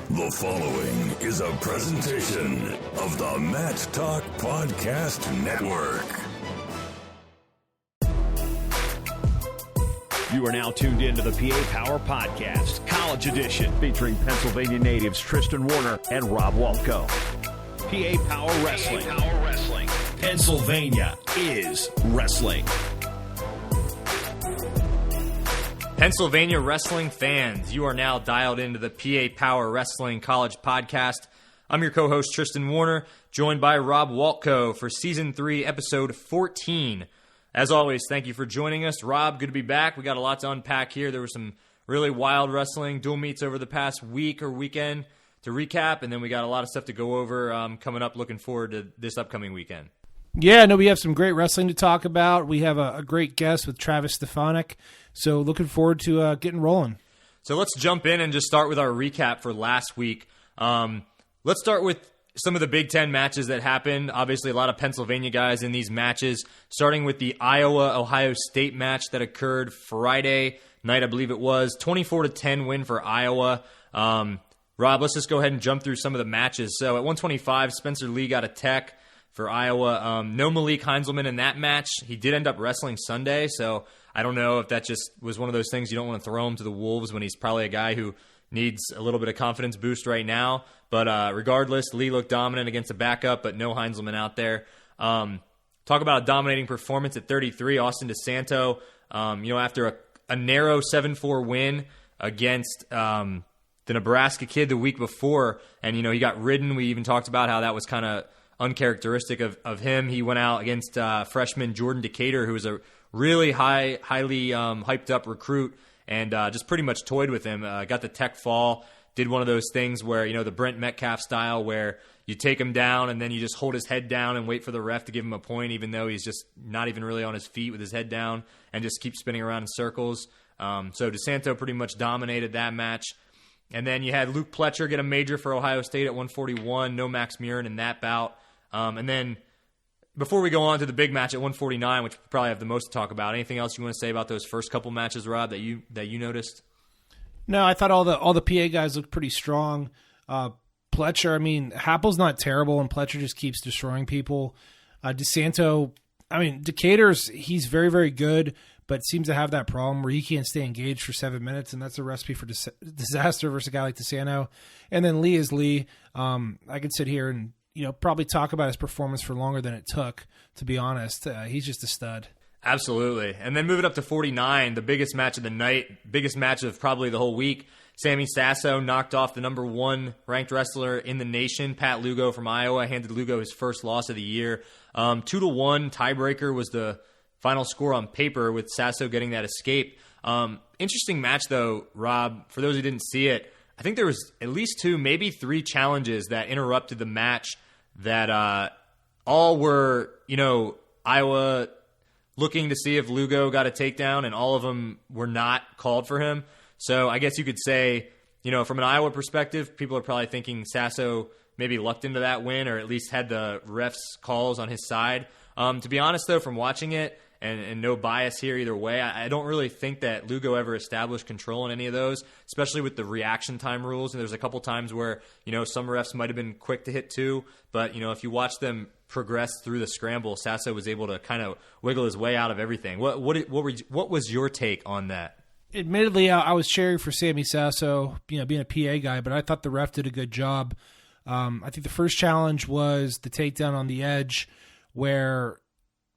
The following is a presentation of the Mat Talk Podcast Network. You are now tuned into the PA Power Podcast, College Edition, featuring Pennsylvania natives Tristan Warner and Rob Waltko. PA Power Wrestling. PA Power Wrestling. Pennsylvania is wrestling. Pennsylvania wrestling fans, you are now dialed into the PA Power Wrestling College Podcast. I'm your co-host, Tristan Warner, joined by Rob Waltko for Season 3, Episode 14. As always, thank you for joining us. Rob, good to be back. We got a lot to unpack here. There was some really wild wrestling dual meets over the past week or weekend to recap, and then we got a lot of stuff to go over coming up. Looking forward to this upcoming weekend. Yeah, no, we have some great wrestling to talk about. We have a great guest with Travis Stefanik, so looking forward to getting rolling. So let's jump in and just start with our recap for last week. Let's start with some of the Big Ten matches that happened. Obviously, a lot of Pennsylvania guys in these matches, starting with the Iowa-Ohio State match that occurred Friday night, I believe it was. 24-10 win for Iowa. Rob, let's just go ahead and jump through some of the matches. So at 125, Spencer Lee got a tech for Iowa. No Malik Heinzelman in that match. He did end up wrestling Sunday, so I don't know if that just was one of those things you don't want to throw him to the wolves when he's probably a guy who needs a little bit of confidence boost right now. But regardless, Lee looked dominant against a backup, but no Heinzelman out there. Talk about a dominating performance at 33. Austin DeSanto, after a narrow 7-4 win against the Nebraska kid the week before, and he got ridden. We even talked about how that was kind of uncharacteristic of him. He went out against freshman Jordan Decatur, who was a really highly hyped up recruit, and just pretty much toyed with him. Got the tech fall, did one of those things where, the Brent Metcalf style, where you take him down and then you just hold his head down and wait for the ref to give him a point, even though he's just not even really on his feet with his head down, and just keep spinning around in circles. So DeSanto pretty much dominated that match. And then you had Luke Pletcher get a major for Ohio State at 141. No Max Murin in that bout. And then before we go on to the big match at 149, which we probably have the most to talk about, anything else you want to say about those first couple matches, Rob, that you noticed? No, I thought all the PA guys looked pretty strong. Pletcher, Happel's not terrible, and Pletcher just keeps destroying people. DeSanto, Decatur's, he's very, very good, but seems to have that problem where he can't stay engaged for 7 minutes, and that's a recipe for disaster versus a guy like DeSanto. And then Lee is Lee. I could sit here and probably talk about his performance for longer than it took, to be honest. He's just a stud. Absolutely. And then moving up to 49, the biggest match of the night, biggest match of probably the whole week. Sammy Sasso knocked off the number 1 ranked wrestler in the nation, Pat Lugo from Iowa, handed Lugo his first loss of the year. 2-1 tiebreaker was the final score on paper, with Sasso getting that escape. Interesting match, though, Rob. For those who didn't see it, I think there was at least 2, maybe 3 challenges that interrupted the match that all were, Iowa looking to see if Lugo got a takedown, and all of them were not called for him. So I guess you could say, from an Iowa perspective, people are probably thinking Sasso maybe lucked into that win, or at least had the refs' calls on his side. To be honest, though, from watching it, and no bias here either way, I don't really think that Lugo ever established control in any of those, especially with the reaction time rules. And there's a couple times where, some refs might have been quick to hit 2, but, if you watch them progress through the scramble, Sasso was able to kind of wiggle his way out of everything. What was your take on that? Admittedly, I was cheering for Sammy Sasso, being a PA guy, but I thought the ref did a good job. I think the first challenge was the takedown on the edge, where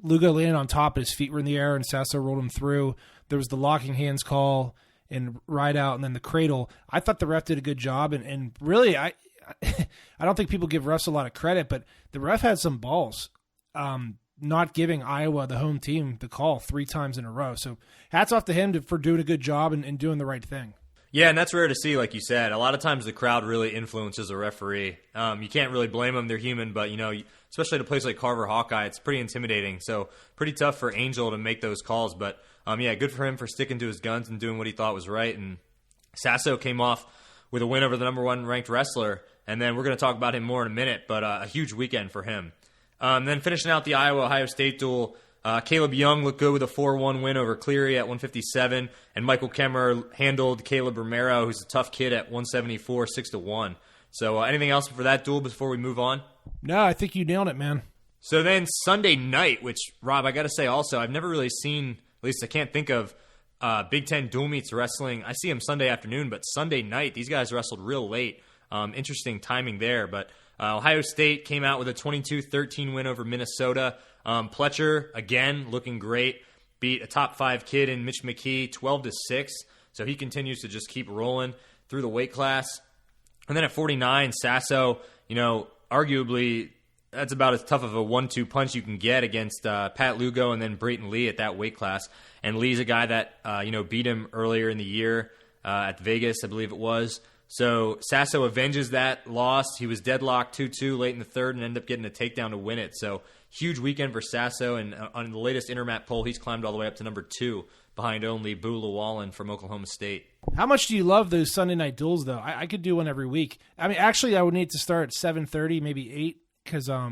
Lugo landed on top, but his feet were in the air, and Sasso rolled him through. There was the locking hands call and ride out, and then the cradle. I thought the ref did a good job, and really, I don't think people give refs a lot of credit, but the ref had some balls, not giving Iowa, the home team, the call 3 times in a row. So hats off to him for doing a good job and doing the right thing. Yeah, and that's rare to see, like you said. A lot of times the crowd really influences a referee. You can't really blame them. They're human, but, especially at a place like Carver Hawkeye, it's pretty intimidating. So pretty tough for Angel to make those calls. But, good for him for sticking to his guns and doing what he thought was right. And Sasso came off with a win over the number 1 ranked wrestler. And then we're going to talk about him more in a minute, but a huge weekend for him. Then finishing out the Iowa-Ohio State duel, Caleb Young looked good with a 4-1 win over Cleary at 157, and Michael Kemmer handled Caleb Romero, who's a tough kid, at 174, 6-1. So anything else for that duel before we move on? No, I think you nailed it, man. So then Sunday night, which, Rob, I got to say also, I've never really seen, at least I can't think of, Big Ten dual meets wrestling. I see them Sunday afternoon, but Sunday night, these guys wrestled real late. Interesting timing there, but Ohio State came out with a 22-13 win over Minnesota. Pletcher, again, looking great, beat a top 5 kid in Mitch McKee 12-6, so he continues to just keep rolling through the weight class. And then at 49, Sasso, arguably that's about as tough of a 1-2 punch you can get against Pat Lugo and then Brayton Lee at that weight class. And Lee's a guy that beat him earlier in the year at Vegas, I believe it was. So Sasso avenges that loss. He was deadlocked 2-2 late in the third and ended up getting a takedown to win it. So huge weekend for Sasso, and on the latest Intermat poll, he's climbed all the way up to number 2 behind only Boo Llewellyn from Oklahoma State. How much do you love those Sunday night duels, though? I could do one every week. I mean, actually, I would need to start at 7:30, maybe 8, because I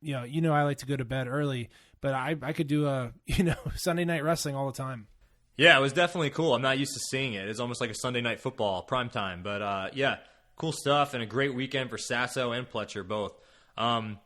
like to go to bed early. But I could do Sunday night wrestling all the time. Yeah, it was definitely cool. I'm not used to seeing it. It's almost like a Sunday night football primetime. But cool stuff and a great weekend for Sasso and Pletcher both.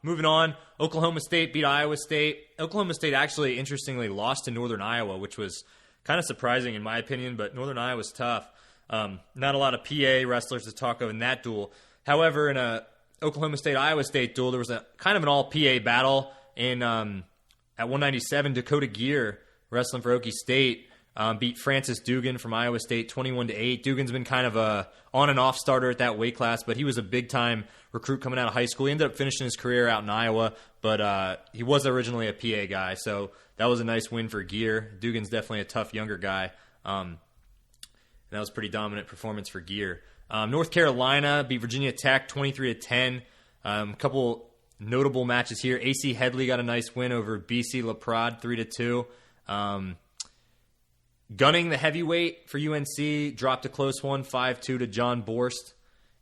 Moving on, Oklahoma State beat Iowa State. Oklahoma State actually, interestingly, lost to Northern Iowa, which was kind of surprising in my opinion, but Northern Iowa was tough. Not a lot of PA wrestlers to talk of in that duel. However, in a Oklahoma State-Iowa State duel, there was a kind of an all-PA battle in at 197. Dakota Gear, wrestling for Okie State, beat Francis Dugan from Iowa State 21-8. Dugan's been kind of a on and off starter at that weight class, but he was a big time recruit coming out of high school. He ended up finishing his career out in Iowa, but he was originally a PA guy, so that was a nice win for Gear. Dugan's definitely a tough younger guy. And that was a pretty dominant performance for Gear. North Carolina beat Virginia Tech 23-10. A couple notable matches here. AC Headley got a nice win over BC LaPrade 3-2. Gunning, the heavyweight for UNC, dropped a close one, 5-2 to John Borst.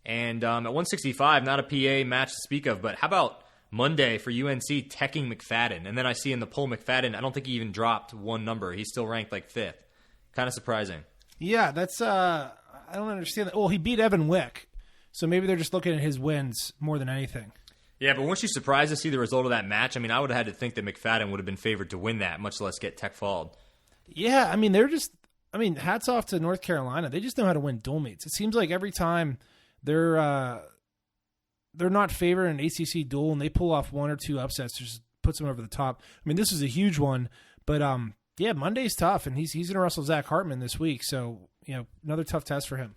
And at 165, not a PA match to speak of, but how about Monday for UNC teching McFadden? And then I see in the poll McFadden, I don't think he even dropped one number. He's still ranked like 5th. Kind of surprising. Yeah, that's I don't understand that. Well, he beat Evan Wick, so maybe they're just looking at his wins more than anything. Yeah, but weren't you surprised to see the result of that match? I mean, I would have had to think that McFadden would have been favored to win that, much less get Tech falled. Yeah, I mean, hats off to North Carolina. They just know how to win dual meets. It seems like every time they're not favored in an ACC duel and they pull off one or two upsets, just puts them over the top. I mean, this is a huge one, but yeah, Monday's tough, and he's going to wrestle Zach Hartman this week, so another tough test for him.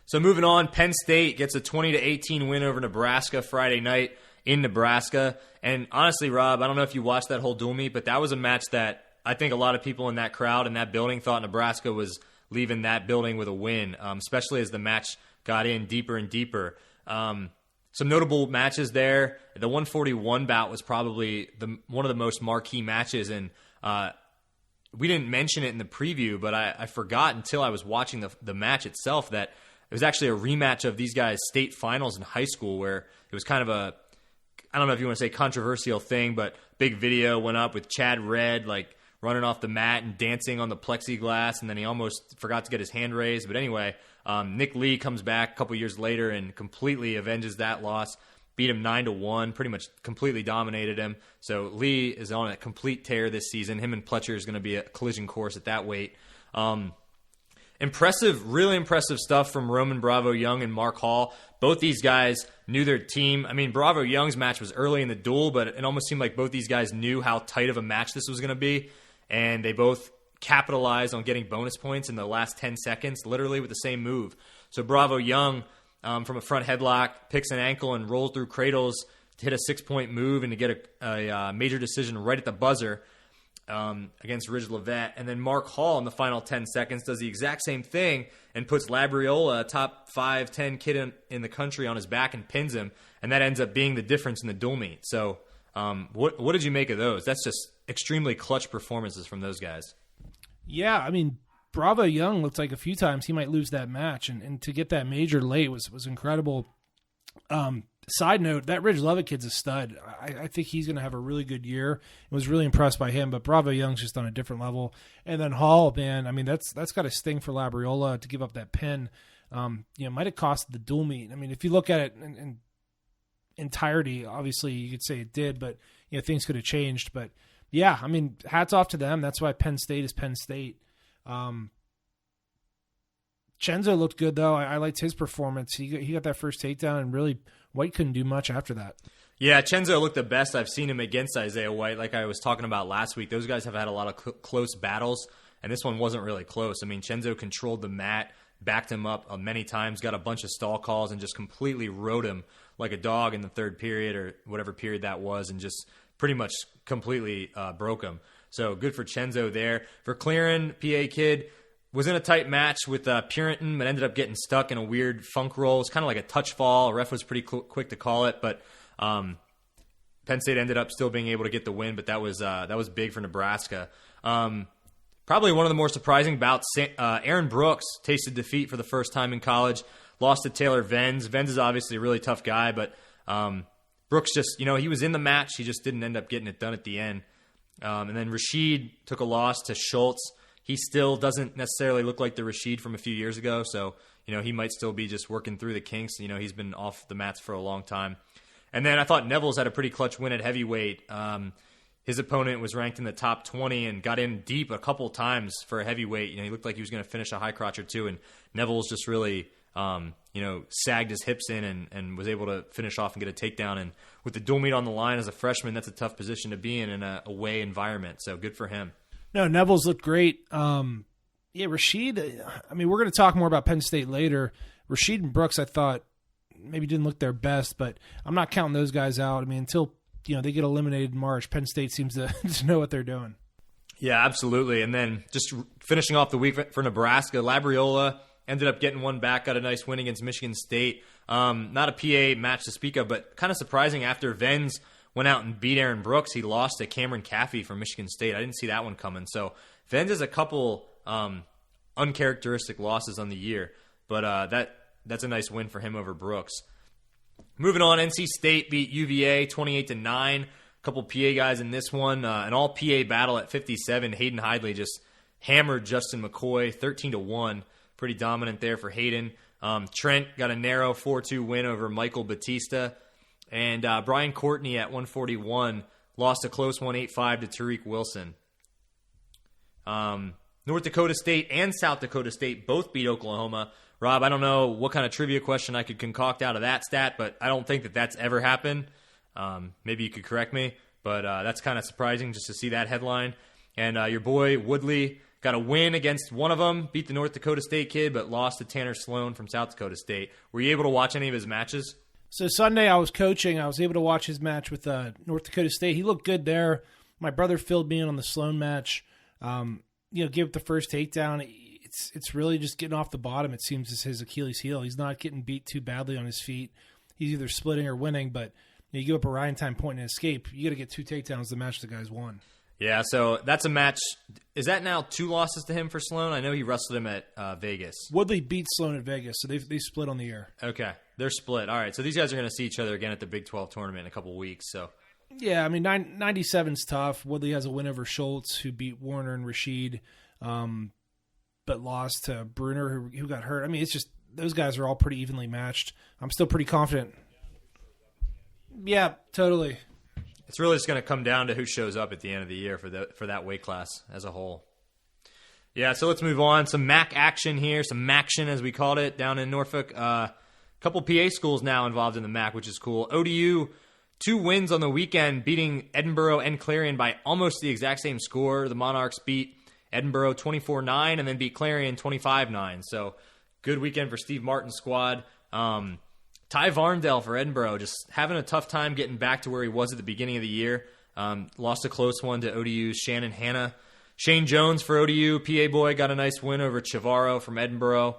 So moving on, Penn State gets a 20-18 win over Nebraska Friday night in Nebraska. And honestly, Rob, I don't know if you watched that whole dual meet, but that was a match that I think a lot of people in that crowd in that building thought Nebraska was leaving that building with a win, especially as the match got in deeper and deeper. Some notable matches there. The 141 bout was probably one of the most marquee matches, and we didn't mention it in the preview, but I forgot until I was watching the match itself that it was actually a rematch of these guys' state finals in high school, where it was kind of a, I don't know if you want to say controversial thing, but big video went up with Chad Redd like running off the mat and dancing on the plexiglass, and then he almost forgot to get his hand raised. But anyway, Nick Lee comes back a couple years later and completely avenges that loss, beat him 9-1, pretty much completely dominated him. So Lee is on a complete tear this season. Him and Pletcher is going to be a collision course at that weight. Impressive, really impressive stuff from Roman Bravo Young and Mark Hall. Both these guys knew their team. I mean, Bravo Young's match was early in the duel, but it almost seemed like both these guys knew how tight of a match this was going to be. And they both capitalized on getting bonus points in the last 10 seconds, literally with the same move. So Bravo Young, from a front headlock, picks an ankle and rolls through cradles to hit a 6-point move and to get a major decision right at the buzzer against Ridge Levette. And then Mark Hall in the final 10 seconds does the exact same thing and puts Labriola, a top 5-10 kid in the country, on his back and pins him. And that ends up being the difference in the dual meet. So what did you make of those? That's just extremely clutch performances from those guys. Yeah, I mean, Bravo Young looked like a few times he might lose that match, and to get that major late was incredible. Side note, that Ridge Levitt kid's a stud. I think he's going to have a really good year. I was really impressed by him, but Bravo Young's just on a different level. And then Hall, man, I mean, that's got a sting for Labriola to give up that pin. Might have cost the dual meet. I mean, if you look at it in entirety, obviously you could say it did, but things could have changed. But yeah, I mean, hats off to them. That's why Penn State is Penn State. Chenzo looked good though. I liked his performance. He got that first takedown, and really White couldn't do much after that. Yeah, Chenzo looked the best I've seen him against Isaiah White. Like I was talking about last week, those guys have had a lot of close battles, and this one wasn't really close. I mean, Chenzo controlled the mat, backed him up many times, got a bunch of stall calls, and just completely rode him like a dog in the third period or whatever period that was, and just pretty much completely broke him. So good for Chenzo there. For Clearin, PA kid, was in a tight match with Purinton, but ended up getting stuck in a weird funk roll. It's kind of like a touch fall. A ref was pretty quick to call it, but Penn State ended up still being able to get the win, but that was big for Nebraska. Probably one of the more surprising bouts, Aaron Brooks tasted defeat for the first time in college, lost to Taylor Venz. Venz is obviously a really tough guy, but Brooks just, he was in the match. He just didn't end up getting it done at the end. And then Rashid took a loss to Schultz. He still doesn't necessarily look like the Rashid from a few years ago, so he might still be just working through the kinks. He's been off the mats for a long time. And then I thought Neville's had a pretty clutch win at heavyweight. His opponent was ranked in the top 20 and got in deep a couple times for a heavyweight. He looked like he was going to finish a high crotch or two, and Neville's just really sagged his hips in and was able to finish off and get a takedown. And with the dual meet on the line as a freshman, that's a tough position to be in a away environment. So good for him. No, Neville's looked great. Rashid, I mean, we're going to talk more about Penn State later. Rashid and Brooks, I thought, maybe didn't look their best, but I'm not counting those guys out. I mean, until they get eliminated in March, Penn State seems to know what they're doing. Yeah, absolutely. And then just finishing off the week for Nebraska, Labriola ended up getting one back, got a nice win against Michigan State. Not a PA match to speak of, but kind of surprising after Venz went out and beat Aaron Brooks, he lost to Cameron Caffey from Michigan State. I didn't see that one coming. So Venz has a couple uncharacteristic losses on the year, but that's a nice win for him over Brooks. Moving on, NC State beat UVA 28-9. A couple PA guys in this one. An all-PA battle at 57. Hayden Hidley just hammered Justin McCoy 13-1. Pretty dominant there for Hayden. Trent got a narrow 4-2 win over Michael Batista. And Brian Courtney at 141 lost a close 1-8-5 to Tariq Wilson. North Dakota State and South Dakota State both beat Oklahoma. Rob, I don't know what kind of trivia question I could concoct out of that stat, but I don't think that's ever happened. Maybe you could correct me, but that's kind of surprising just to see that headline. And your boy Woodley got a win against one of them, beat the North Dakota State kid, but lost to Tanner Sloan from South Dakota State. Were you able to watch any of his matches? So Sunday I was coaching. I was able to watch his match with North Dakota State. He looked good there. My brother filled me in on the Sloan match. Gave up the first takedown. It's really just getting off the bottom, it seems, is his Achilles heel. He's not getting beat too badly on his feet. He's either splitting or winning, but you give up a Ryan time point and escape. You got to get two takedowns to match the guy's won. Yeah, so that's a match. Is that now 2 losses to him for Sloan? I know he wrestled him at Vegas. Woodley beat Sloan at Vegas, so they split on the air. Okay, they're split. All right, so these guys are going to see each other again at the Big 12 tournament in a couple weeks. So yeah, I mean, 97's tough. Woodley has a win over Schultz, who beat Warner and Rashid, but lost to Bruner, who got hurt. I mean, it's just those guys are all pretty evenly matched. I'm still pretty confident. Yeah, totally. It's really just going to come down to who shows up at the end of the year for that weight class as a whole. Yeah, so let's move on. Some MAC action here, some MACtion as we called it down in Norfolk. A couple PA schools now involved in the MAC, which is cool. ODU, 2 wins on the weekend, beating Edinboro and Clarion by almost the exact same score. The Monarchs beat Edinboro 24-9 and then beat Clarion 25-9. So good weekend for Steve Martin's squad. Ty Varndell for Edinboro, just having a tough time getting back to where he was at the beginning of the year. Lost a close one to ODU's Shannon Hanna. Shane Jones for ODU, PA boy, got a nice win over Chavarro from Edinboro.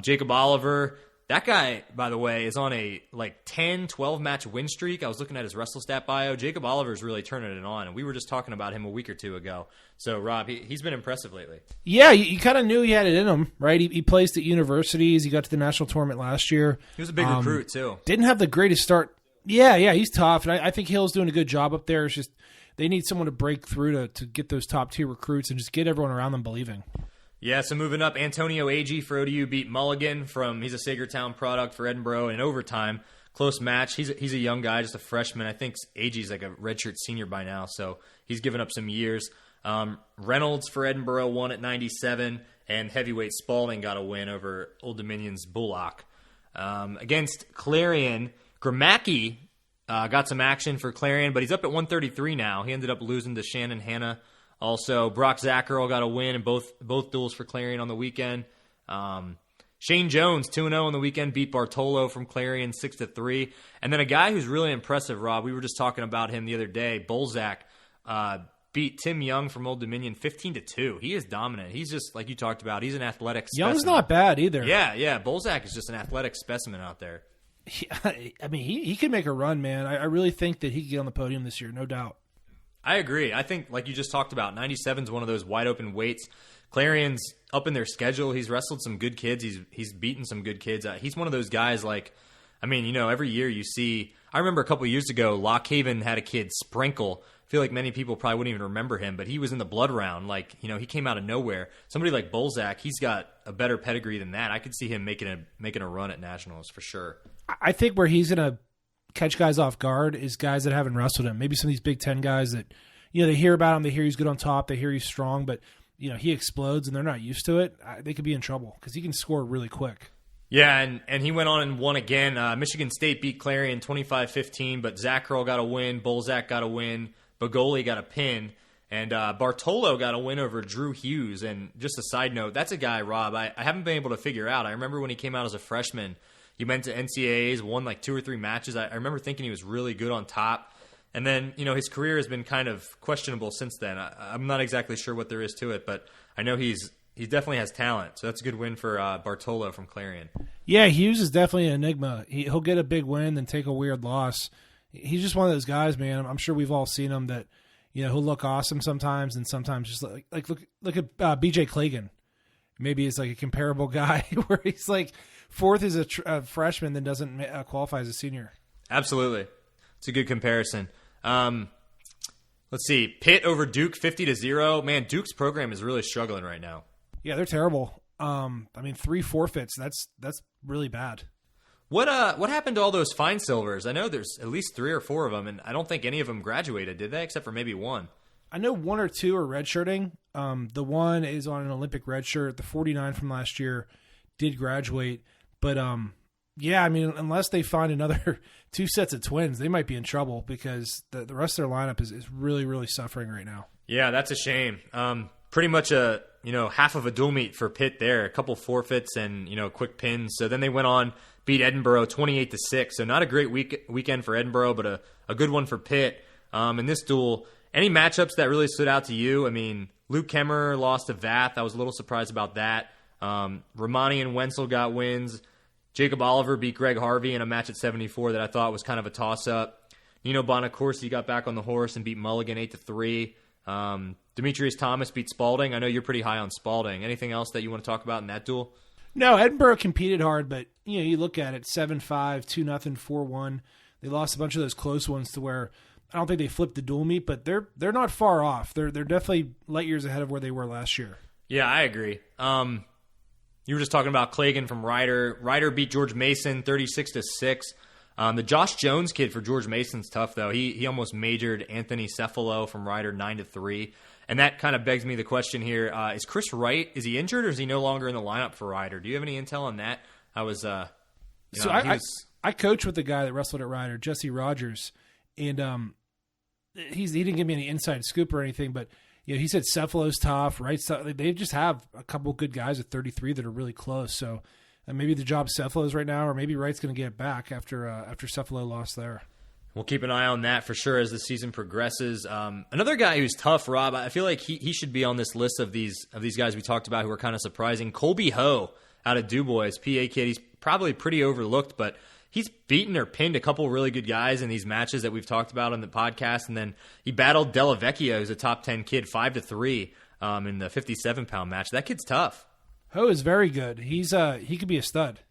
Jacob Oliver That guy, by the way, is on a 10, 12-match win streak. I was looking at his WrestleStat bio. Jacob Oliver's really turning it on, and we were just talking about him a week or two ago. So, Rob, he's been impressive lately. Yeah, you kind of knew he had it in him, right? He placed at universities. He got to the national tournament last year. He was a big recruit, too. Didn't have the greatest start. Yeah, he's tough, and I think Hill's doing a good job up there. It's just they need someone to break through to get those top-tier recruits and just get everyone around them believing. Yeah, so moving up, Antonio Agee for ODU beat Mulligan he's a Sagertown product for Edinboro in overtime. Close match. He's a young guy, just a freshman. I think Agee's like a redshirt senior by now, so he's given up some years. Reynolds for Edinboro won at 97, and heavyweight Spalding got a win over Old Dominion's Bullock. Against Clarion, Gramacki got some action for Clarion, but he's up at 133 now. He ended up losing to Shannon Hanna. Also, Brock Zackerl got a win in both duels for Clarion on the weekend. Shane Jones, 2-0 on the weekend, beat Bartolo from Clarion 6-3. And then a guy who's really impressive, Rob, we were just talking about him the other day, Bolzak, beat Tim Young from Old Dominion 15-2. He is dominant. He's just, like you talked about, he's an athletic specimen. Young's not bad either. Yeah. Bolzak is just an athletic specimen out there. He can make a run, man. I really think that he can get on the podium this year, no doubt. I agree. I think, like you just talked about, 97 is one of those wide-open weights. Clarion's up in their schedule. He's wrestled some good kids. He's beaten some good kids. He's one of those guys, every year you see – I remember a couple of years ago, Lock Haven had a kid, Sprinkle. I feel like many people probably wouldn't even remember him, but he was in the blood round. He came out of nowhere. Somebody like Bolzak, he's got a better pedigree than that. I could see him making a run at Nationals for sure. I think where he's going to catch guys off guard is guys that haven't wrestled him. Maybe some of these Big Ten guys that, they hear about him, they hear he's good on top, they hear he's strong, but, he explodes and they're not used to it. They could be in trouble because he can score really quick. Yeah, and he went on and won again. Michigan State beat Clarion 25-15, but Zackerl got a win, Bolzak got a win, Bagoli got a pin, and Bartolo got a win over Drew Hughes. And just a side note, that's a guy, Rob, I haven't been able to figure out. I remember when he came out as a freshman, he went to NCAAs, won 2 or 3 matches. I remember thinking he was really good on top. And then, his career has been kind of questionable since then. I'm not exactly sure what there is to it, but I know he definitely has talent. So that's a good win for Bartolo from Clarion. Yeah, Hughes is definitely an enigma. He'll get a big win, then take a weird loss. He's just one of those guys, man. I'm sure we've all seen him that, he'll look awesome sometimes, and sometimes just look at BJ Klagan. Maybe it's like a comparable guy where he's like fourth as a freshman, then doesn't qualify as a senior. Absolutely. It's a good comparison. Let's see. Pitt over Duke 50-0. Man, Duke's program is really struggling right now. Yeah, they're terrible. 3 forfeits. That's really bad. What happened to all those fine silvers? I know there's at least 3 or 4 of them, and I don't think any of them graduated, did they? Except for maybe one. I know 1 or 2 are redshirting. The one is on an Olympic redshirt. The 49 from last year did graduate, but unless they find another 2 sets of twins, they might be in trouble because the rest of their lineup is really, really suffering right now. Yeah, that's a shame. Pretty much half of a dual meet for Pitt there, a couple forfeits and, quick pins. So then they went on, beat Edinboro 28-6. So not a great weekend for Edinboro, but a good one for Pitt. In this duel, any matchups that really stood out to you? Luke Kemmer lost to Vath. I was a little surprised about that. Romani and Wenzel got wins. Jacob Oliver beat Greg Harvey in a match at 74 that I thought was kind of a toss-up. Nino Bonacorsi got back on the horse and beat Mulligan 8-3. Demetrius Thomas beat Spalding. I know you're pretty high on Spalding. Anything else that you want to talk about in that duel? No, Edinboro competed hard, but you look at it, 7-5, 2-0, 4-1. They lost a bunch of those close ones to where I don't think they flipped the dual meet, but they're not far off. They're definitely light years ahead of where they were last year. Yeah, I agree. You were just talking about Klagan from Ryder. Ryder beat George Mason 36-6. The Josh Jones kid for George Mason's tough, though. He almost majored Anthony Cefalo from Ryder 9-3. And that kind of begs me the question here. Is Chris Wright, is he injured or is he no longer in the lineup for Ryder? Do you have any intel on that? I coach with the guy that wrestled at Ryder, Jesse Rogers, and he didn't give me any inside scoop or anything, but he said Cefalo's tough, right? So they just have a couple good guys at 33 that are really close. So maybe the job Cefalo's right now, or maybe Wright's going to get back after Cefalo lost there. We'll keep an eye on that for sure as the season progresses. Another guy who's tough, Rob, I feel like he should be on this list of these guys we talked about who are kind of surprising. Colby Ho out of DuBois. PA kid, he's probably pretty overlooked, but he's beaten or pinned a couple really good guys in these matches that we've talked about on the podcast. And then he battled Della Vecchia, who's a top 10 kid, 5-3 in the 57-pound match. That kid's tough. Ho is very good. He could be a stud.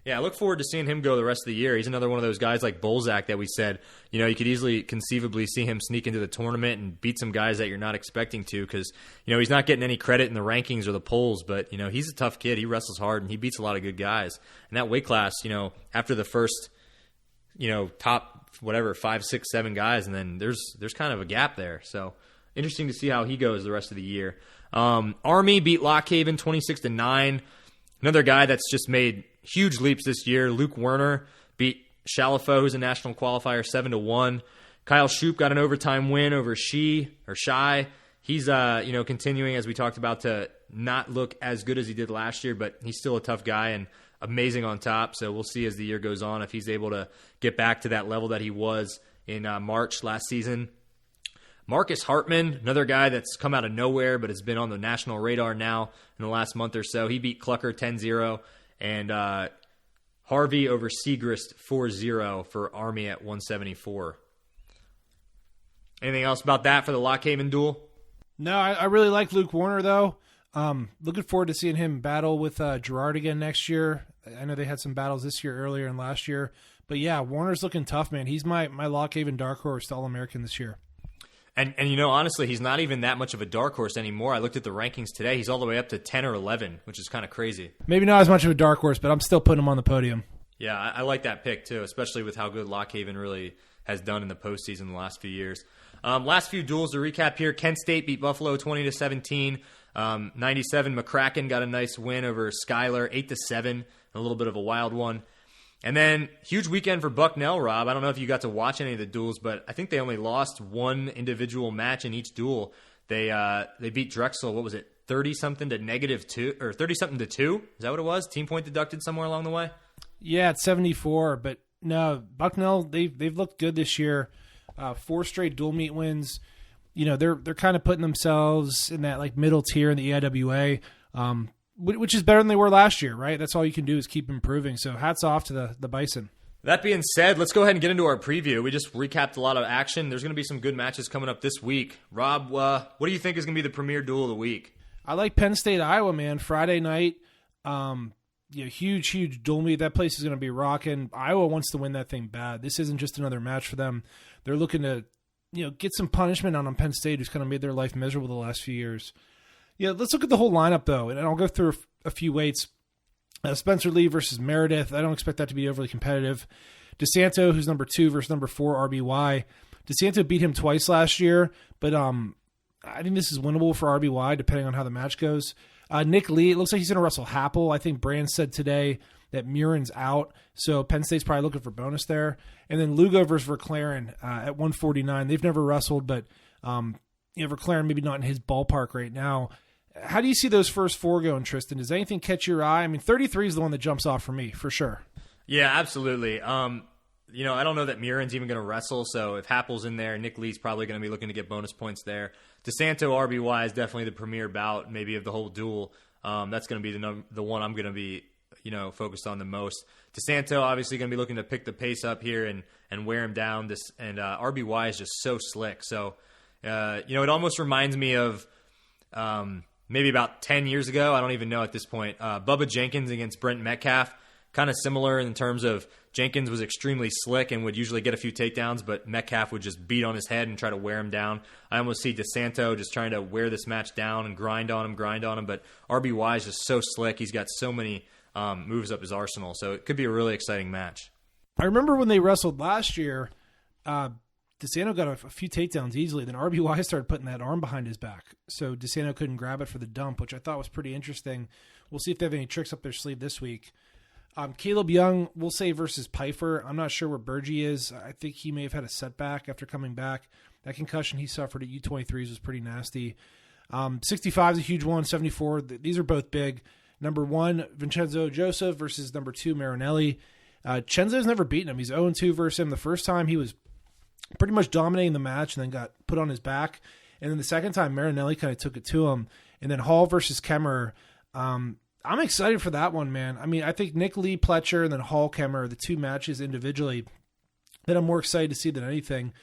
Yeah, I look forward to seeing him go the rest of the year. He's another one of those guys like Bolzak that we said, you could easily conceivably see him sneak into the tournament and beat some guys that you're not expecting to because, he's not getting any credit in the rankings or the polls, but, he's a tough kid. He wrestles hard and he beats a lot of good guys. And that weight class, after the first, top, 5, 6, 7 guys, and then there's kind of a gap there. So interesting to see how he goes the rest of the year. Army beat Lock Haven 26-9. Another guy that's just made huge leaps this year. Luke Werner beat Shalafo, who's a national qualifier, 7-1. Kyle Shoup got an overtime win over Shai. He's continuing, as we talked about, to not look as good as he did last year, but he's still a tough guy and amazing on top. So we'll see as the year goes on if he's able to get back to that level that he was in March last season. Marcus Hartman, another guy that's come out of nowhere but has been on the national radar now in the last month or so. He beat Clucker 10-0 and Harvey over Segrist 4-0 for Army at 174. Anything else about that for the Lock Haven duel? No, I really like Luke Warner, though. Looking forward to seeing him battle with Gerard again next year. I know they had some battles this year earlier and last year. But yeah, Warner's looking tough, man. He's my Lock Haven dark horse to All-American this year. And honestly, he's not even that much of a dark horse anymore. I looked at the rankings today. He's all the way up to 10 or 11, which is kind of crazy. Maybe not as much of a dark horse, but I'm still putting him on the podium. Yeah, I like that pick, too, especially with how good Lock Haven really has done in the postseason the last few years. Last few duels to recap here. Kent State beat Buffalo 20-17. 97, McCracken got a nice win over Schuyler, 8-7, a little bit of a wild one. And then, huge weekend for Bucknell, Rob. I don't know if you got to watch any of the duels, but I think they only lost one individual match in each duel. They beat Drexel, what was it, 30-something to -2, or 30-something to 2? Is that what it was? Team point deducted somewhere along the way? Yeah, it's 74, but no, Bucknell, they've looked good this year. 4 straight dual meet wins. They're kind of putting themselves in that like middle tier in the AIWA. Which is better than they were last year, right? That's all you can do is keep improving. So hats off to the Bison. That being said, let's go ahead and get into our preview. We just recapped a lot of action. There's going to be some good matches coming up this week. Rob, what do you think is going to be the premier duel of the week? I like Penn State, Iowa, man. Friday night, huge dual meet. That place is going to be rocking. Iowa wants to win that thing bad. This isn't just another match for them. They're looking to, get some punishment on Penn State, who's kind of made their life miserable the last few years. Yeah, let's look at the whole lineup, though, and I'll go through a few weights. Spencer Lee versus Meredith. I don't expect that to be overly competitive. DeSanto, who's number 2 versus number 4, RBY. DeSanto beat him twice last year, but I think this is winnable for RBY, depending on how the match goes. Nick Lee, it looks like he's going to wrestle Happel. I think Brand said today that Murin's out, so Penn State's probably looking for bonus there. And then Lugo versus Verclaren at 149. They've never wrestled, but Verclaren maybe not in his ballpark right now. How do you see those first 4 going, Tristan? Does anything catch your eye? I mean, 33 is the one that jumps off for me, for sure. Yeah, absolutely. I don't know that Murin's even going to wrestle, so if Happel's in there, Nick Lee's probably going to be looking to get bonus points there. DeSanto RBY is definitely the premier bout, maybe of the whole duel. That's going to be the one I'm going to be, focused on the most. DeSanto obviously going to be looking to pick the pace up here and wear him down. RBY is just so slick. So, it almost reminds me of maybe about 10 years ago. I don't even know at this point. Bubba Jenkins against Brent Metcalf. Kind of similar in terms of Jenkins was extremely slick and would usually get a few takedowns, but Metcalf would just beat on his head and try to wear him down. I almost see DeSanto just trying to wear this match down and grind on him, but RBY is just so slick. He's got so many moves up his arsenal, so it could be a really exciting match. I remember when they wrestled last year, DeSanto got a few takedowns easily. Then RBY started putting that arm behind his back, so DeSanto couldn't grab it for the dump, which I thought was pretty interesting. We'll see if they have any tricks up their sleeve this week. Caleb Young, we'll say, versus Pfeiffer. I'm not sure where Burgee is. I think he may have had a setback after coming back. That concussion he suffered at U23s was pretty nasty. 65 is a huge one. 74, these are both big. Number 1, Vincenzo Joseph versus number 2, Marinelli. Chenzo's never beaten him. He's 0-2 versus him. The first time he was pretty much dominating the match and then got put on his back. And then the second time, Marinelli kind of took it to him. And then Hall versus Kemmerer. I'm excited for that one, man. I mean, I think Nick Lee Pletcher and then Hall Kemmer are the two matches individually that I'm more excited to see than anything.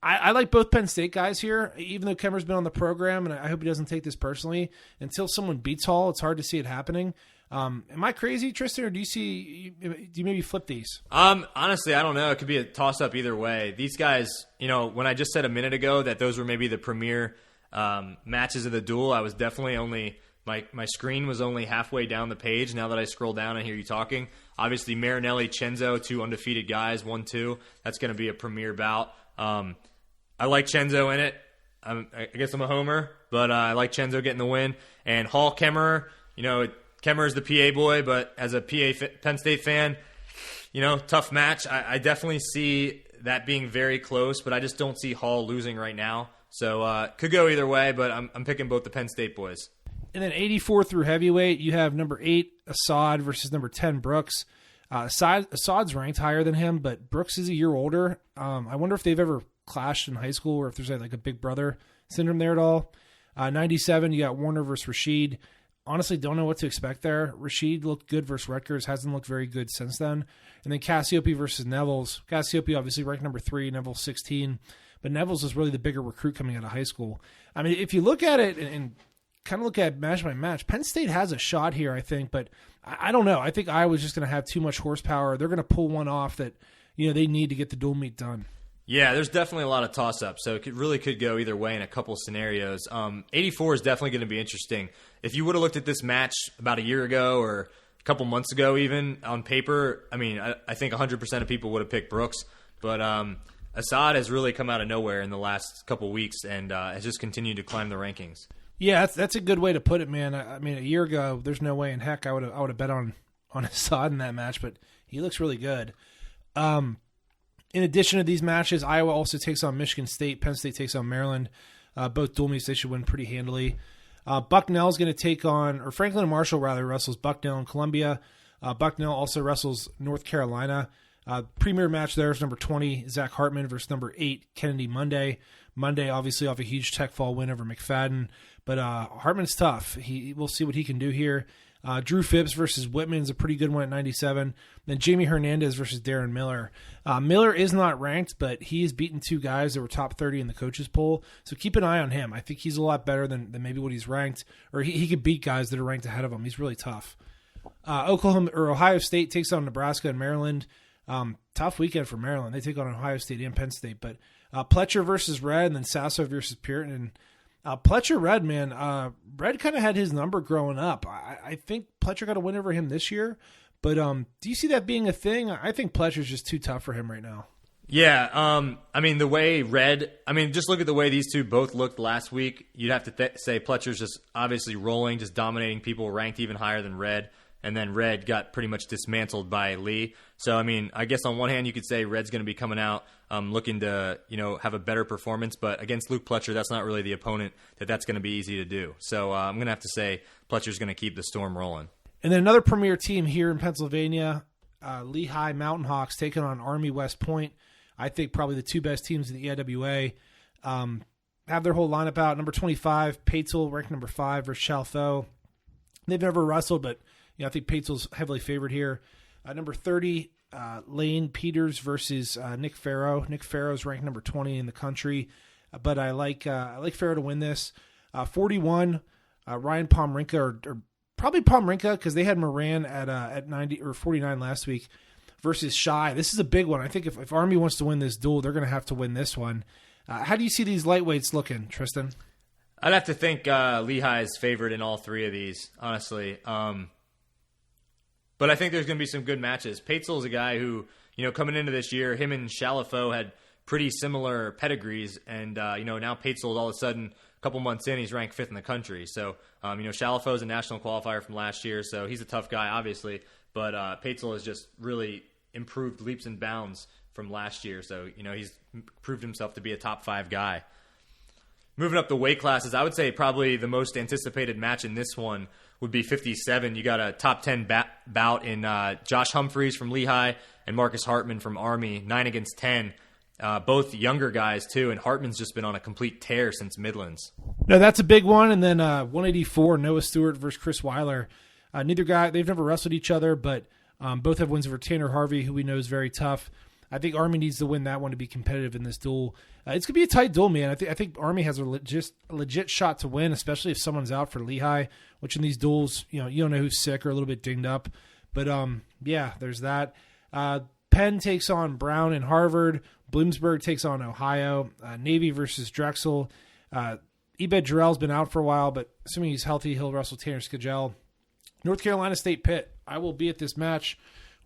I like both Penn State guys here, even though Kemmer's been on the program, and I hope he doesn't take this personally. Until someone beats Hall, it's hard to see it happening. Am I crazy, Tristan, or do you maybe flip these? Honestly, I don't know. It could be a toss-up either way. These guys, when I just said a minute ago that those were maybe the premier matches of the duel, I was definitely only my screen was only halfway down the page. Now that I scroll down and hear you talking, obviously Marinelli, Cenzo, two undefeated guys, 1-2. That's going to be a premier bout. I like Cenzo in it. I guess I'm a homer, but I like Cenzo getting the win. And Hall Kemmer, Kemmer is the PA boy, but as a Penn State fan, tough match. I definitely see that being very close, but I just don't see Hall losing right now. So could go either way, but I'm picking both the Penn State boys. And then 84 through heavyweight, you have number 8 Assad versus number 10 Brooks. Assad's ranked higher than him, but Brooks is a year older. I wonder if they've ever clashed in high school or if there's like a big brother syndrome there at all. 97, you got Warner versus Rashid. Honestly, don't know what to expect there. Rashid looked good versus Rutgers, hasn't looked very good since then. And then Cassiope versus Nevels. Cassiope obviously ranked number 3, Nevels 16, but Nevels is really the bigger recruit coming out of high school. I mean, if you look at it and kind of look at match by match, Penn State has a shot here, I think, but I don't know. I think Iowa's just going to have too much horsepower. They're going to pull one off that they need to get the dual meet done. Yeah, there's definitely a lot of toss-ups, so it really could go either way in a couple scenarios. 84 is definitely going to be interesting. If you would have looked at this match about a year ago or a couple months ago even on paper, I mean, I think 100% of people would have picked Brooks, but Assad has really come out of nowhere in the last couple weeks and has just continued to climb the rankings. Yeah, that's a good way to put it, man. I mean, a year ago, there's no way in heck I would have bet on Assad in that match, but he looks really good. In addition to these matches, Iowa also takes on Michigan State. Penn State takes on Maryland. Both dual meets they should win pretty handily. Bucknell's going to take on, or Franklin and Marshall rather, wrestles Bucknell and Columbia. Bucknell also wrestles North Carolina. Premier match there is number 20, Zach Hartman versus number 8, Kennedy Monday. Monday, obviously, off a huge tech fall win over McFadden. But Hartman's tough. We'll see what he can do here. Drew Phipps versus Whitman is a pretty good one at 97. Then Jamie Hernandez versus Darren Miller. Miller is not ranked, but he has beaten 2 guys that were top 30 in the coaches poll. So keep an eye on him. I think he's a lot better than maybe what he's ranked, or he could beat guys that are ranked ahead of him. He's really tough. Ohio State takes on Nebraska and Maryland. Tough weekend for Maryland. They take on Ohio State and Penn State. But Pletcher versus Red, and then Sasso versus Puritan. Pletcher Red, man. Red kind of had his number growing up. I think Pletcher got a win over him this year. But do you see that being a thing? I think Pletcher's just too tough for him right now. Yeah, I mean, the way just look at the way these two both looked last week. You'd have to say Pletcher's just obviously rolling, just dominating people, ranked even higher than Red. And then Red got pretty much dismantled by Lee. So, I mean, I guess on one hand you could say Red's going to be coming out looking to, have a better performance. But against Luke Pletcher, that's not really the opponent that's going to be easy to do. So I'm going to have to say Pletcher's going to keep the storm rolling. And then another premier team here in Pennsylvania, Lehigh Mountain Hawks taking on Army West Point. I think probably the 2 best teams in the EIWA. Have their whole lineup out. Number 25, Patel, ranked number 5 versus Chalfo. They've never wrestled, but I think Patel's heavily favored here. Number 30, Lane Peters versus Nick Farrow. Nick Farrow's ranked number 20 in the country, but I like Farrow to win this. 41, Ryan Pomrinka, or probably Pomrinka, because they had Moran at 90 or 49 last week versus Shy. This is a big one. I think if Army wants to win this duel, they're going to have to win this one. How do you see these lightweights looking, Tristan? I'd have to think Lehigh is favored in all 3 of these, honestly. But I think there's going to be some good matches. Patel is a guy who, coming into this year, him and Chalfo had pretty similar pedigrees. And, now Patel all of a sudden, a couple months in, he's ranked 5th in the country. So, Chalfo is a national qualifier from last year. So he's a tough guy, obviously. But Patel has just really improved leaps and bounds from last year. So, he's proved himself to be a top 5 guy. Moving up the weight classes, I would say probably the most anticipated match in this one would be 57. You got a top 10 bout in Josh Humphreys from Lehigh and Marcus Hartman from Army, 9 against 10. both younger guys too, and Hartman's just been on a complete tear since Midlands. No, that's a big one. And then 184, Noah Stewart versus Chris Weiler. Neither guy, they've never wrestled each other, but both have wins over Tanner Harvey, who we know is very tough. I think Army needs to win that one to be competitive in this duel. It's going to be a tight duel, man. I think Army has a legit shot to win, especially if someone's out for Lehigh, which in these duels, you don't know who's sick or a little bit dinged up. But, yeah, there's that. Penn takes on Brown and Harvard. Bloomsburg takes on Ohio. Navy versus Drexel. Ebed Jarrell's been out for a while, but assuming he's healthy, he'll wrestle Tanner Skagel. North Carolina State Pitt. I will be at this match.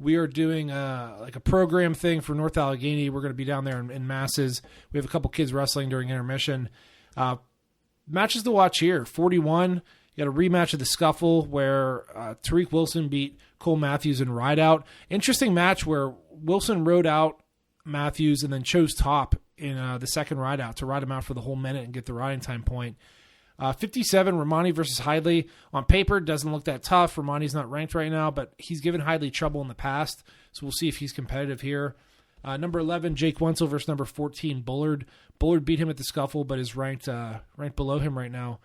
We are doing like a program thing for North Allegheny. We're going to be down there in masses. We have a couple kids wrestling during intermission. Matches to watch here. 41. You got a rematch of the Scuffle where Tariq Wilson beat Cole Matthews in Rideout. Interesting match where Wilson rode out Matthews and then chose Top in the second Rideout to ride him out for the whole minute and get the riding time point. 57, Romani versus Hidley. On paper, doesn't look that tough. Romani's not ranked right now, but he's given Hidley trouble in the past, so we'll see if he's competitive here. Number 11, Jake Wenzel versus number 14, Bullard. Bullard beat him at the Scuffle, but is ranked below him right now.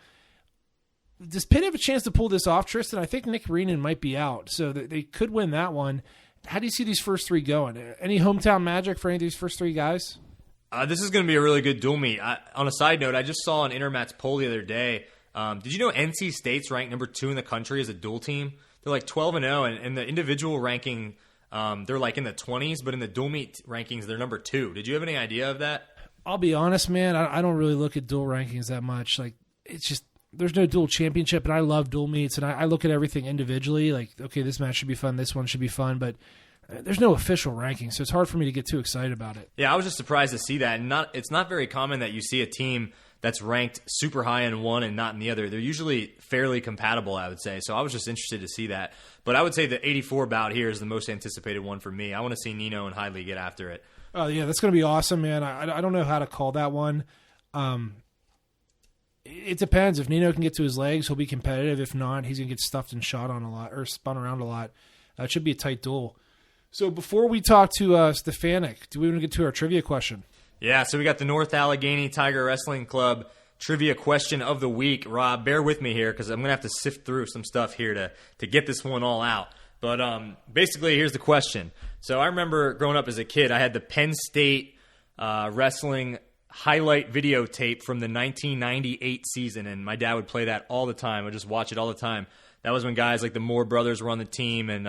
Does Pitt have a chance to pull this off, Tristan? I think Nick Reenan might be out, so they could win that one. How do you see these first three going? Any hometown magic for any of these first three guys? This is going to be a really good duel meet. On a side note, I just saw an Intermat's poll the other day. Did you know NC State's ranked number 2 in the country as a duel team? They're like 12-0, and the individual ranking, they're like in the 20s, but in the duel meet rankings, they're number 2. Did you have any idea of that? I'll be honest, man. I don't really look at duel rankings that much. Like, it's just there's no dual championship, and I love duel meets, and I look at everything individually. Like, okay, this match should be fun, this one should be fun, but there's no official ranking, so it's hard for me to get too excited about it. Yeah, I was just surprised to see that. And it's not very common that you see a team that's ranked super high in one and not in the other. They're usually fairly compatible, I would say. So I was just interested to see that. But I would say the 84 bout here is the most anticipated one for me. I want to see Nino and Hidley get after it. Oh, yeah, that's going to be awesome, man. I don't know how to call that one. It depends. If Nino can get to his legs, he'll be competitive. If not, he's going to get stuffed and shot on a lot or spun around a lot. It should be a tight duel. So before we talk to Stefanik, do we want to get to our trivia question? Yeah, so we got the North Allegheny Tiger Wrestling Club trivia question of the week. Rob, bear with me here because I'm going to have to sift through some stuff here to get this one all out. But basically, here's the question. So I remember growing up as a kid, I had the Penn State wrestling highlight videotape from the 1998 season, and my dad would play that all the time. I'd just watch it all the time. That was when guys like the Moore brothers were on the team, and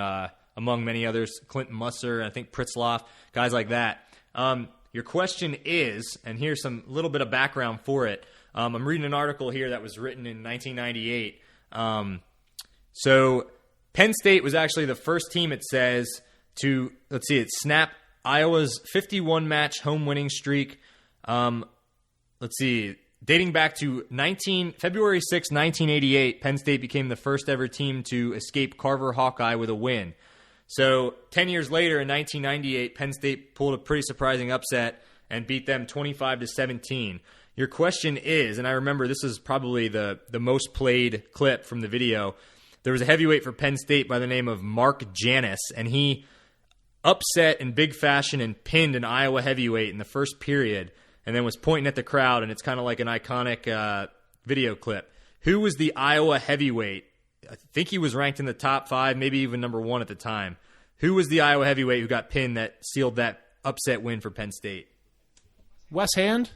among many others, Clinton Musser, and I think Pritzloff, guys like that. Your question is, and here's some little bit of background for it. I'm reading an article here that was written in 1998. So Penn State was actually the first team, it says, to, it snapped Iowa's 51-match home winning streak. Dating back to February 6, 1988, Penn State became the first ever team to escape Carver Hawkeye with a win. So 10 years later, in 1998, Penn State pulled a pretty surprising upset and beat them 25-17. Your question is, and I remember this is probably the most played clip from the video, there was a heavyweight for Penn State by the name of Mark Janis, and he upset in big fashion and pinned an Iowa heavyweight in the first period and then was pointing at the crowd, and it's kind of like an iconic video clip. Who was the Iowa heavyweight? I think he was ranked in the top 5, maybe even number 1 at the time. Who was the Iowa heavyweight who got pinned that sealed that upset win for Penn State? Wes Hand?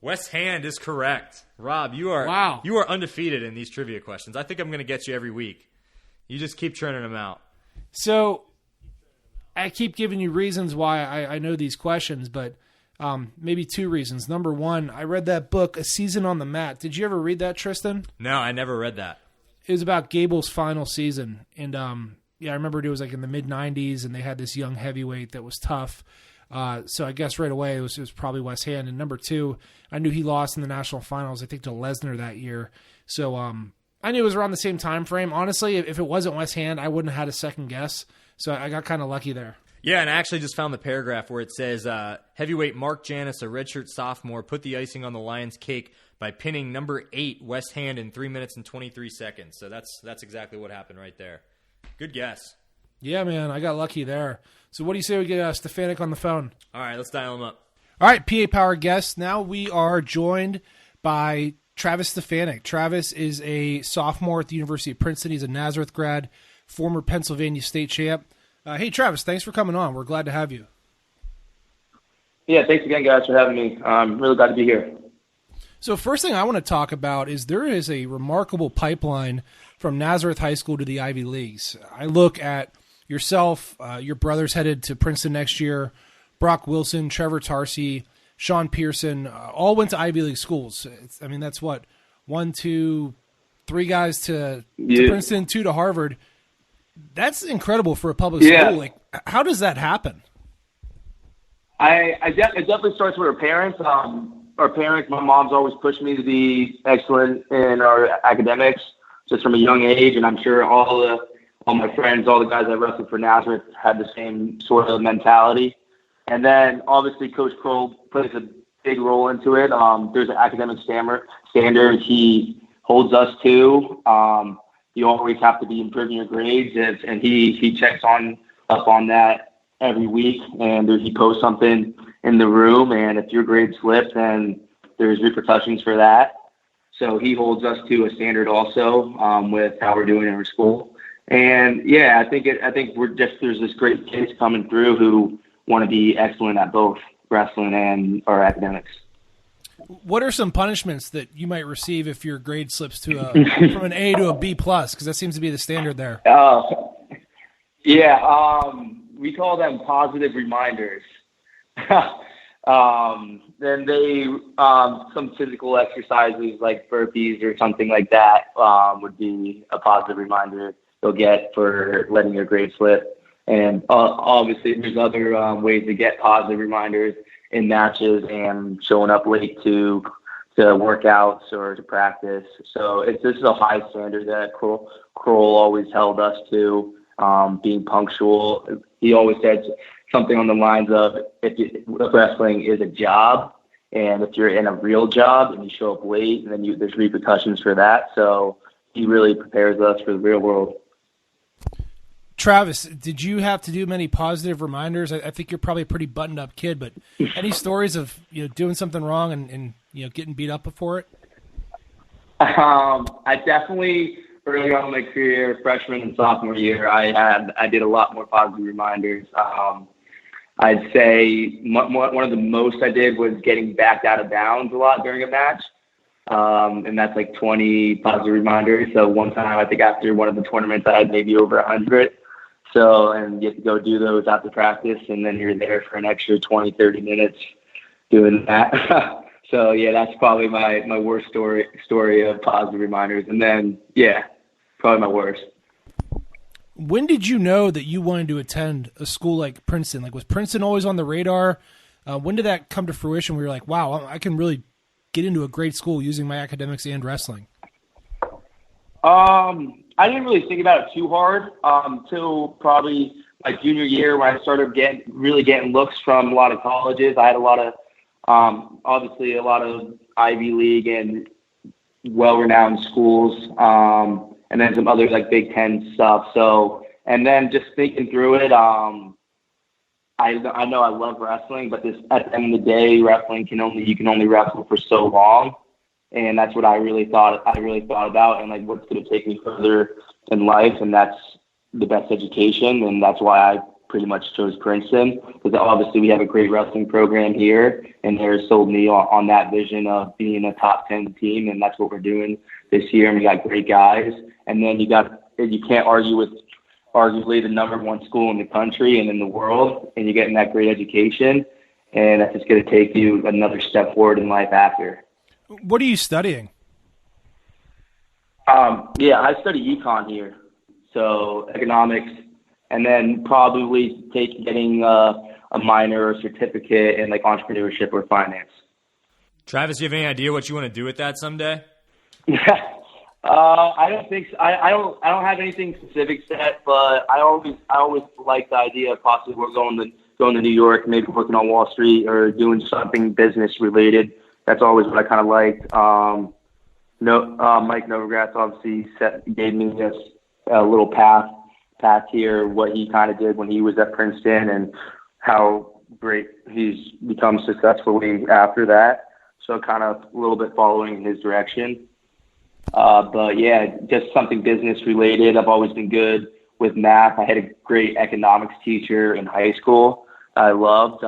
Wes Hand is correct. Rob, you are undefeated in these trivia questions. I think I'm going to get you every week. You just keep churning them out. So I keep giving you reasons why I know these questions, but maybe 2 reasons. Number 1, I read that book, A Season on the Mat. Did you ever read that, Tristan? No, I never read that. It was about Gable's final season. And, I remember it was like in the mid-90s, and they had this young heavyweight that was tough. So I guess right away it was probably Wes Hand. And number 2, I knew he lost in the national finals, I think, to Lesnar that year. So I knew it was around the same time frame. Honestly, if it wasn't Wes Hand, I wouldn't have had a second guess. So I got kind of lucky there. Yeah, and I actually just found the paragraph where it says, heavyweight Mark Janis, a redshirt sophomore, put the icing on the Lions' cake by pinning number 8 Wes Hand in 3 minutes and 23 seconds. So that's exactly what happened right there. Good guess. Yeah, man, I got lucky there. So what do you say we get Stefanik on the phone? All right, let's dial him up. All right, PA Power guests. Now we are joined by Travis Stefanik. Travis is a sophomore at the University of Princeton. He's a Nazareth grad, former Pennsylvania state champ. Hey, Travis, thanks for coming on. We're glad to have you. Yeah, thanks again, guys, for having me. I'm really glad to be here. So first thing I want to talk about is there is a remarkable pipeline from Nazareth High School to the Ivy Leagues. I look at yourself, your brother's headed to Princeton next year, Brock Wilson, Trevor Tarsi, Sean Pearson, all went to Ivy League schools. That's what, 1, 2, 3 guys to Princeton, 2 to Harvard. That's incredible for a public school. Like, how does that happen? It definitely starts with our parents. My mom's always pushed me to be excellent in our academics just from a young age, and I'm sure all my friends, all the guys that wrestled for Nazareth had the same sort of mentality. And then obviously Coach Kroll plays a big role into it. There's an academic standard he holds us to. You always have to be improving your grades, and he checks up on that every week, and he posts something in the room, and if your grade slips, then there's repercussions for that. So he holds us to a standard also with how we're doing in our school. And I think there's this great kids coming through who want to be excellent at both wrestling and our academics. What are some punishments that you might receive if your grade slips to from an A to a B plus? Because that seems to be the standard there. We call them positive reminders. Then they some physical exercises like burpees or something like that would be a positive reminder you'll get for letting your grade slip. And obviously there's other ways to get positive reminders in matches and showing up late to workouts or to practice. So this is a high standard that Kroll always held us to, being punctual. He always said something on the lines of, wrestling is a job, and if you're in a real job and you show up late, then there's repercussions for that. So he really prepares us for the real world. Travis, did you have to do many positive reminders? I think you're probably a pretty buttoned-up kid, but any stories of doing something wrong and getting beat up before it? I definitely, early on in my career, freshman and sophomore year, I did a lot more positive reminders. I'd say one of the most I did was getting backed out of bounds a lot during a match. And that's like 20 positive reminders. So one time, I think after one of the tournaments, I had maybe over 100. So, and you have to go do those after practice, and then you're there for an extra 20, 30 minutes doing that. So, that's probably my worst story of positive reminders. And then, probably my worst. When did you know that you wanted to attend a school like Princeton? Like, was Princeton always on the radar? When did that come to fruition where you're like, wow, I can really get into a great school using my academics and wrestling? I didn't really think about it too hard until probably my junior year when I started getting looks from a lot of colleges. I had a lot of, obviously a lot of Ivy League and well-renowned schools, and then some other like Big Ten stuff. So, and then just thinking through it, I know I love wrestling, but at the end of the day, wrestling you can only wrestle for so long. And that's what I really thought about, and like what's going to take me further in life, and that's the best education, and that's why I pretty much chose Princeton, because obviously we have a great wrestling program here, and they're sold me on that vision of being a top 10 team, and that's what we're doing this year. And we got great guys, and then you can't argue with arguably the number one school in the country and in the world, and you're getting that great education, and that's just going to take you another step forward in life after. What are you studying? I study econ here, so economics, and then probably getting a minor or certificate in like entrepreneurship or finance. Travis, do you have any idea what you want to do with that someday? I don't think so. I don't have anything specific set, but I always like the idea of possibly going to New York, maybe working on Wall Street or doing something business related. That's always what I kind of liked. Mike Novogratz obviously gave me this little path here, what he kind of did when he was at Princeton, and how great. He's become successfully after that. So kind of a little bit following his direction. But yeah, just something business related. I've always been good with math. I had a great economics teacher in high school I loved,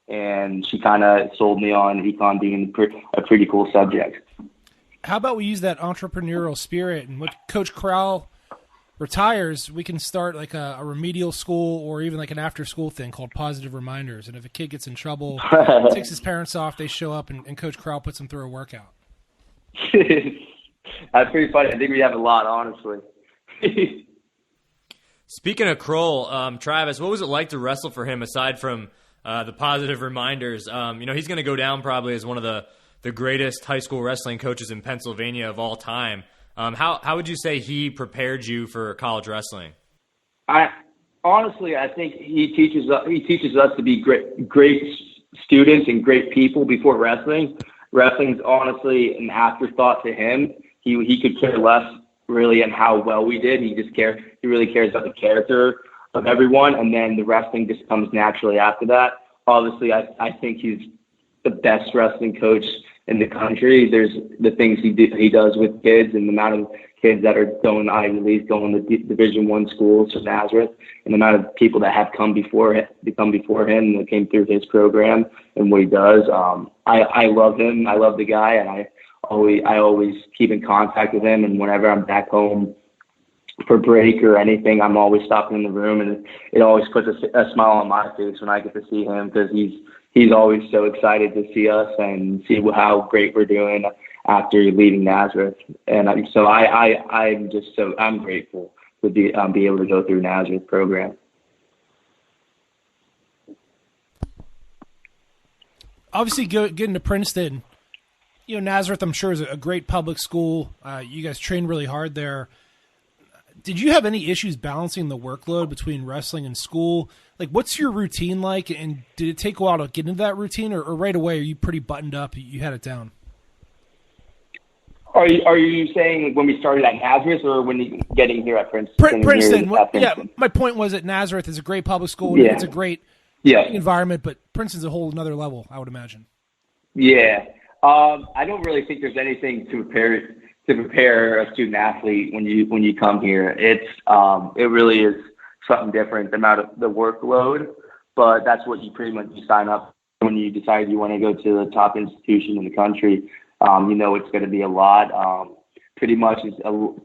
and she kind of sold me on econ being a pretty cool subject. How about we use that entrepreneurial spirit, and when Coach Corral retires, we can start like a remedial school or even like an after-school thing called Positive Reminders. And if a kid gets in trouble, takes his parents off, they show up, and Coach Corral puts them through a workout. That's pretty funny. I think we have a lot, honestly. Speaking of Kroll, Travis, what was it like to wrestle for him aside from the Positive Reminders? He's going to go down probably as one of the greatest high school wrestling coaches in Pennsylvania of all time. How would you say he prepared you for college wrestling? I think he teaches us to be great students and great people before wrestling. Wrestling's honestly an afterthought to him. He could care less really on how well we did. He really cares about the character of everyone, and then the wrestling just comes naturally after that. Obviously, I think he's the best wrestling coach in the country. There's the things he does with kids, and the amount of kids that are going to Ivy League, going to Division I schools to Nazareth, and the amount of people that have come before him that came through his program and what he does. I love him. I love the guy, and I always keep in contact with him. And whenever I'm back home for break or anything, I'm always stopping in the room, and it always puts a smile on my face when I get to see him, because he's always so excited to see us and see how great we're doing after leaving Nazareth. And so I'm grateful to be able to go through Nazareth program. Obviously, getting to Princeton, Nazareth, I'm sure, is a great public school. You guys train really hard there. Did you have any issues balancing the workload between wrestling and school? Like, what's your routine like, and did it take a while to get into that routine, or right away are you pretty buttoned up, you had it down? Are you saying when we started at Nazareth, or when getting here at Princeton? Princeton. Yeah, my point was that Nazareth is a great public school. Yeah. It's a great environment, but Princeton's a whole another level, I would imagine. Yeah. I don't really think there's anything to prepare a student athlete when you come here. It really is something different, the amount of the workload, but that's what you pretty much sign up when you decide you want to go to the top institution in the country. It's going to be a lot. Pretty much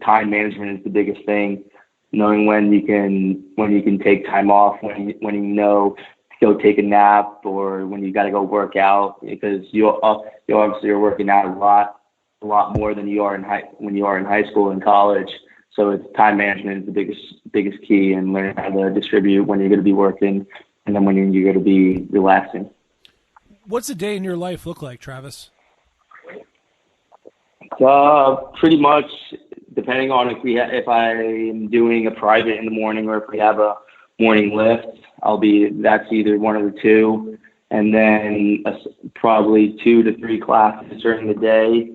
time management is the biggest thing. Knowing when you can take time off, when you know to go take a nap, or when you got to go work out, because you obviously are working out a lot more than you are when you are in high school and college. So it's time management is the biggest key, and learning how to distribute when you're going to be working and then when you're going to be relaxing. What's a day in your life look like, Travis? Pretty much, depending on if I'm doing a private in the morning, or if we have a morning lift, that's either one of the two, and then probably 2 to 3 classes during the day,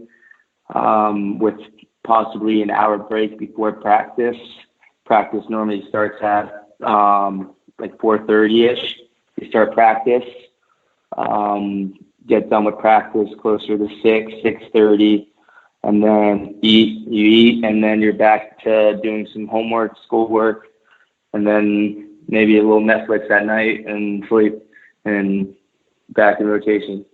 with possibly an hour break before practice. Practice normally starts at like 4:30ish. You start practice, get done with practice closer to 6:30. And then you eat, and then you're back to doing some homework, schoolwork, and then maybe a little Netflix at night and sleep, and back in rotation.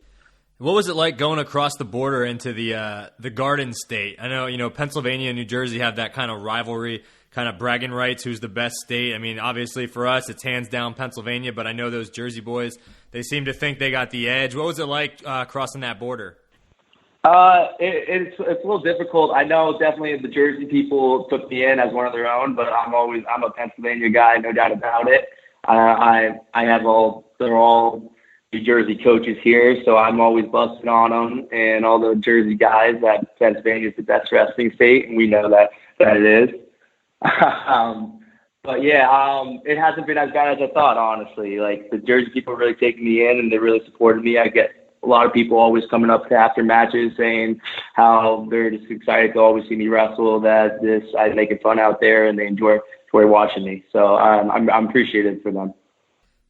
What was it like going across the border into the Garden State? I know, Pennsylvania and New Jersey have that kind of rivalry, kind of bragging rights, who's the best state. I mean, obviously for us, it's hands down Pennsylvania, but I know those Jersey boys, they seem to think they got the edge. What was it like crossing that border? It's a little difficult. I know definitely the Jersey people took me in as one of their own, but I'm a Pennsylvania guy, no doubt about it. They're all New Jersey coaches here, so I'm always busting on them and all the Jersey guys that Pennsylvania is the best wrestling state, and we know that it is. But yeah, it hasn't been as bad as I thought, honestly. Like, the Jersey people really taking me in, and they really supported me. I get a lot of people always coming up after matches saying how they're just excited to always see me wrestle, that I'm making fun out there, and they enjoy watching me. So I'm appreciative for them.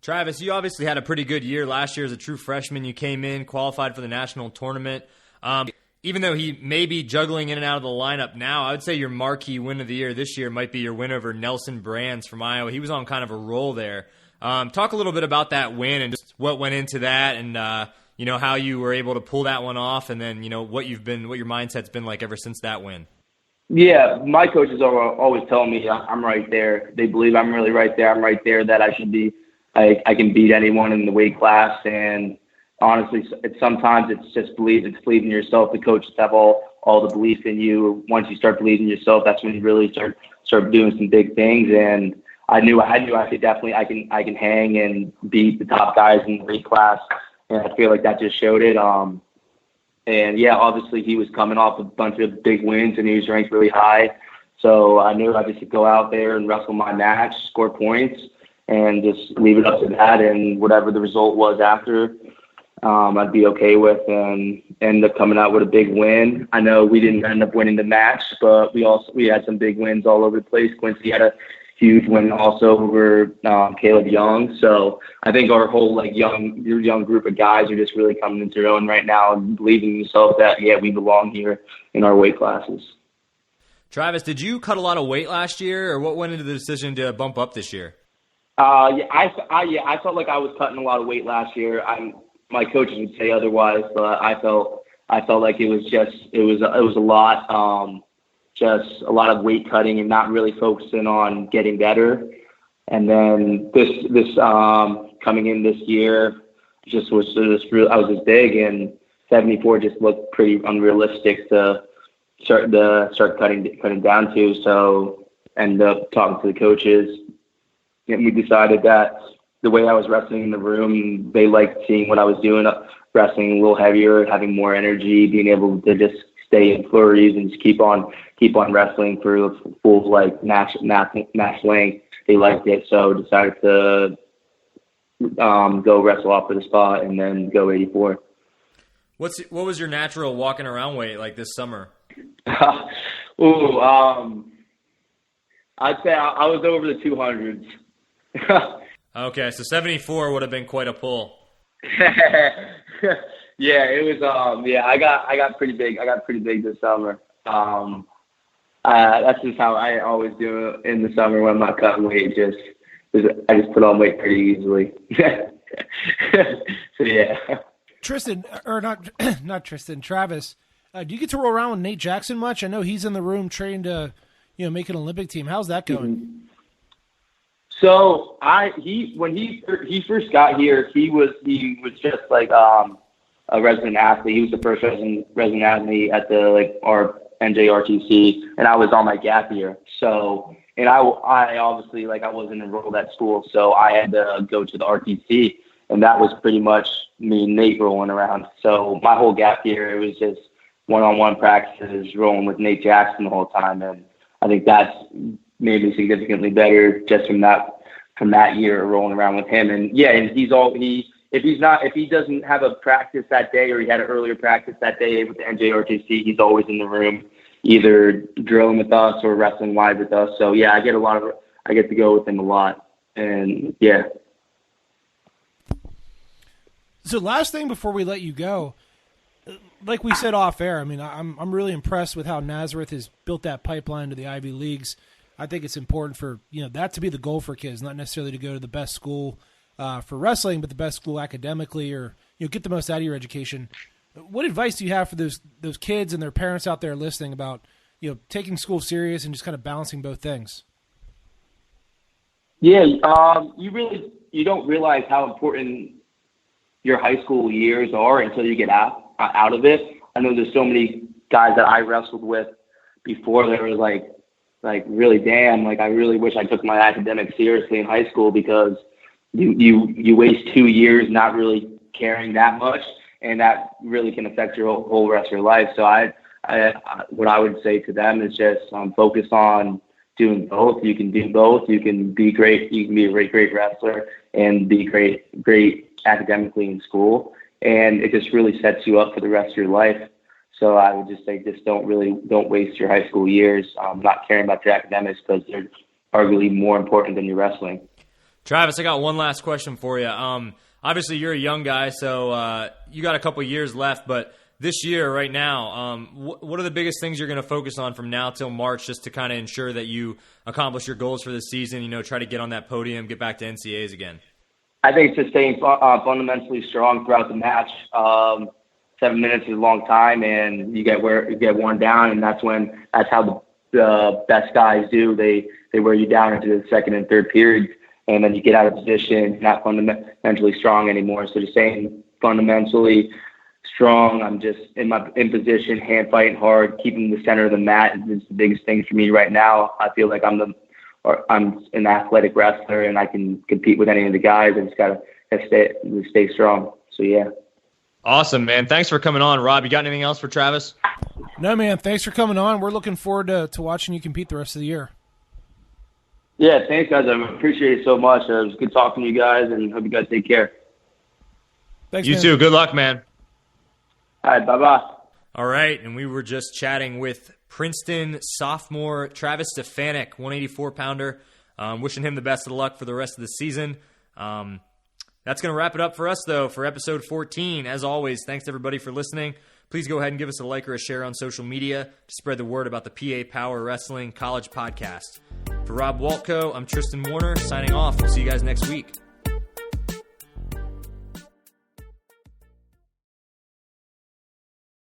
Travis, you obviously had a pretty good year last year as a true freshman. You came in, qualified for the national tournament. Even though he may be juggling in and out of the lineup now, I would say your marquee win of the year this year might be your win over Nelson Brands from Iowa. He was on kind of a roll there. Talk a little bit about that win and just what went into that, and how you were able to pull that one off, and then what your mindset's been like ever since that win. Yeah, my coaches are always telling me I'm right there. They believe I'm really right there. I'm right there, that I should be. I can beat anyone in the weight class, and honestly, sometimes it's just believing in yourself. The coaches have all the belief in you. Once you start believing in yourself, that's when you really start doing some big things. And I knew I could definitely I can hang and beat the top guys in the weight class, and I feel like that just showed it. And yeah, obviously he was coming off a bunch of big wins and he was ranked really high, so I knew I just could go out there and wrestle my match, score points, and just leave it up to that, and whatever the result was after, I'd be okay with, and end up coming out with a big win. I know we didn't end up winning the match, but we had some big wins all over the place. Quincy had a huge win also over Caleb Young. So I think our whole young group of guys are just really coming into their own right now and believing in themselves that we belong here in our weight classes. Travis, did you cut a lot of weight last year, or what went into the decision to bump up this year? I felt like I was cutting a lot of weight last year. My coaches would say otherwise, but I felt like it was a lot, just a lot of weight cutting and not really focusing on getting better. And then this coming in this year I was just big, and 74 just looked pretty unrealistic to start cutting down to. So ended up talking to the coaches, and we decided that the way I was wrestling in the room, they liked seeing what I was doing, wrestling a little heavier, having more energy, being able to just stay in flurries and just keep on wrestling for full match length. They liked it, so decided to go wrestle off for the spot and then go 84. What was your natural walking around weight like this summer? I'd say I was over the 200s. Okay, so 74 would have been quite a pull. Yeah, it was. I got pretty big. I got pretty big this summer. That's just how I always do it in the summer when I'm not cutting weight. I just put on weight pretty easily. So yeah. Tristan, or not Tristan, Travis. Do you get to roll around with Nate Jackson much? I know he's in the room training to, make an Olympic team. How's that going? Mm-hmm. So when he first got here, he was just like a resident athlete. He was the first resident athlete at our NJRTC, and I was on my gap year. So, and I obviously I wasn't enrolled at school, so I had to go to the RTC, and that was pretty much me and Nate rolling around. So my whole gap year, it was just one-on-one practices, rolling with Nate Jackson the whole time, and I think that's made me significantly better just from that year rolling around with him. And yeah, and if he doesn't have a practice that day, or he had an earlier practice that day with the NJRTC, he's always in the room, either drilling with us or wrestling live with us. So yeah, I get to go with him a lot, and yeah. So last thing before we let you go, like we said off air, I mean, I'm really impressed with how Nazareth has built that pipeline to the Ivy Leagues. I think it's important for that to be the goal for kids, not necessarily to go to the best school for wrestling, but the best school academically, or get the most out of your education. What advice do you have for those kids and their parents out there listening about taking school serious and just kind of balancing both things? Yeah, you don't realize how important your high school years are until you get out of it. I know there's so many guys that I wrestled with before that were like really, damn, I really wish I took my academics seriously in high school, because you waste 2 years not really caring that much, and that really can affect your whole rest of your life. So what I would say to them is just focus on doing both. You can do both. You can be great. You can be a great wrestler and be great academically in school, and it just really sets you up for the rest of your life. So I would just say, just don't waste your high school years not caring about your academics, because they're arguably more important than your wrestling. Travis, I got one last question for you. Obviously, you're a young guy, so you got a couple years left. But this year, right now, what are the biggest things you're going to focus on from now till March, just to kind of ensure that you accomplish your goals for this season? Try to get on that podium, get back to NCAAs again. I think it's just staying fundamentally strong throughout the match. 7 minutes is a long time, and you get worn down, and that's how the best guys do. They wear you down into the second and third periods, and then you get out of position, not fundamentally strong anymore. So just staying fundamentally strong. I'm just in position, hand fighting hard, keeping the center of the mat is the biggest thing for me right now. I feel like I'm an athletic wrestler, and I can compete with any of the guys. I just gotta stay strong. So yeah. Awesome, man. Thanks for coming on, Rob. You got anything else for Travis? No, man. Thanks for coming on. We're looking forward to watching you compete the rest of the year. Yeah, thanks, guys. I appreciate it so much. It was good talking to you guys, and hope you guys take care. Thanks, you man. too. Good luck, man. All right, bye-bye. All right, and we were just chatting with Princeton sophomore Travis Stefanik, 184-pounder. Wishing him the best of luck for the rest of the season. That's going to wrap it up for us, though, for episode 14. As always, thanks to everybody for listening. Please go ahead and give us a like or a share on social media to spread the word about the PA Power Wrestling College Podcast. For Rob Waltko, I'm Tristan Warner, signing off. We'll see you guys next week.